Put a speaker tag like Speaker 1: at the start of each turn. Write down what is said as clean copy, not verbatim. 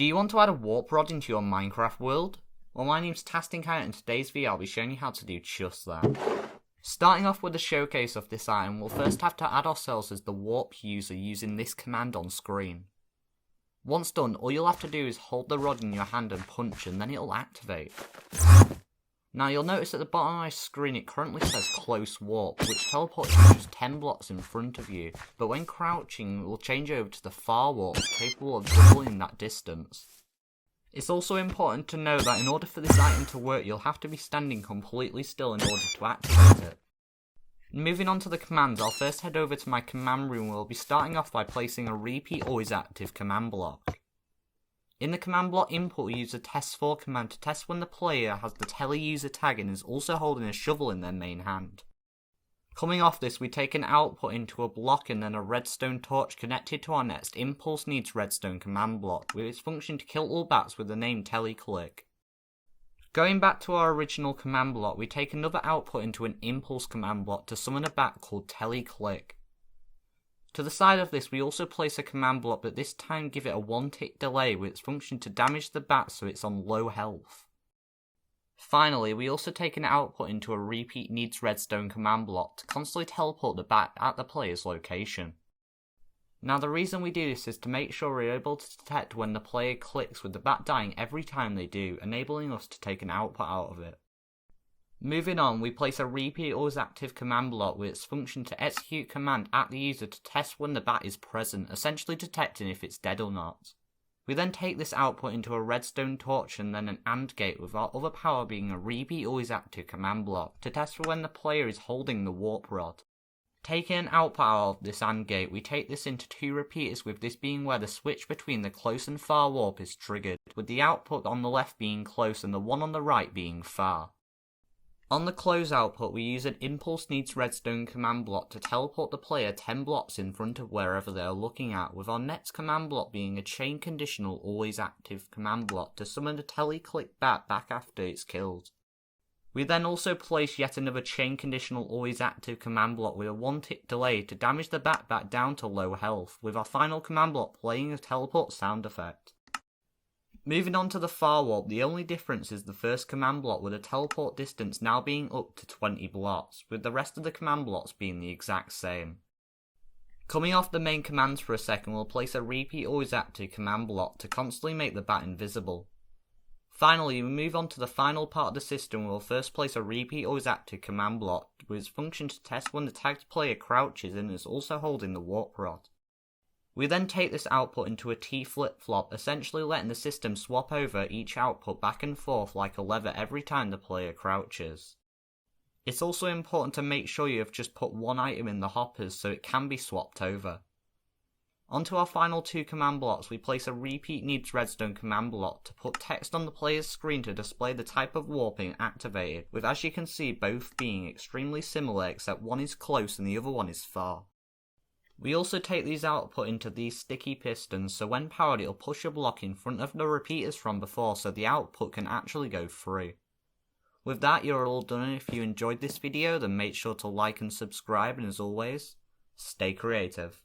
Speaker 1: Do you want to add a warp rod into your Minecraft world? Well, my name's Tasting and in today's video I'll be showing you how to do just that. Starting off with a showcase of this item, we'll first have to add ourselves as the warp user using this command on screen. Once done, all you'll have to do is hold the rod in your hand and punch, and then it'll activate. Now you'll notice at the bottom of my screen it currently says close warp, which teleports you just 10 blocks in front of you, but when crouching it will change over to the far warp, capable of doubling that distance. It's also important to know that in order for this item to work you'll have to be standing completely still in order to activate it. Moving on to the commands, I'll first head over to my command room where we'll be starting off by placing a repeat always active command block. In the command block input we use the testfor command to test when the player has the teleuser tag and is also holding a shovel in their main hand. Coming off this, we take an output into a block and then a redstone torch connected to our next impulse needs redstone command block with its function to kill all bats with the name teleclick. Going back to our original command block, we take another output into an impulse command block to summon a bat called teleclick. To the side of this we also place a command block, but this time give it a 1-tick delay with its function to damage the bat so it's on low health. Finally, we also take an output into a repeat needs redstone command block to constantly teleport the bat at the player's location. Now the reason we do this is to make sure we're able to detect when the player clicks with the bat dying every time they do, enabling us to take an output out of it. Moving on, we place a repeat always active command block with its function to execute command at the user to test when the bat is present, essentially detecting if it's dead or not. We then take this output into a redstone torch and then an AND gate, with our other power being a repeat always active command block to test for when the player is holding the warp rod. Taking an output out of this AND gate, we take this into two repeaters, with this being where the switch between the close and far warp is triggered, with the output on the left being close and the one on the right being far. On the close output we use an impulse needs redstone command block to teleport the player 10 blocks in front of wherever they are looking at, with our next command block being a chain conditional always active command block to summon a teleclick bat back after it's killed. We then also place yet another chain conditional always active command block with a 1-tick delay to damage the bat back down to low health, with our final command block playing a teleport sound effect. Moving on to the far warp, the only difference is the first command block with a teleport distance now being up to 20 blocks, with the rest of the command blocks being the exact same. Coming off the main commands for a second, we'll place a repeat always active command block to constantly make the bat invisible. Finally, we move on to the final part of the system where we'll first place a repeat always active command block with its function to test when the tagged player crouches and is also holding the warp rod. We then take this output into a T flip-flop, essentially letting the system swap over each output back and forth like a lever every time the player crouches. It's also important to make sure you have just put one item in the hoppers so it can be swapped over. Onto our final two command blocks, we place a repeat needs redstone command block to put text on the player's screen to display the type of warping activated, with as you can see both being extremely similar except one is close and the other one is far. We also take these output into these sticky pistons, so when powered it'll push a block in front of the repeaters from before so the output can actually go through. With that you're all done, and if you enjoyed this video then make sure to like and subscribe, and as always, stay creative.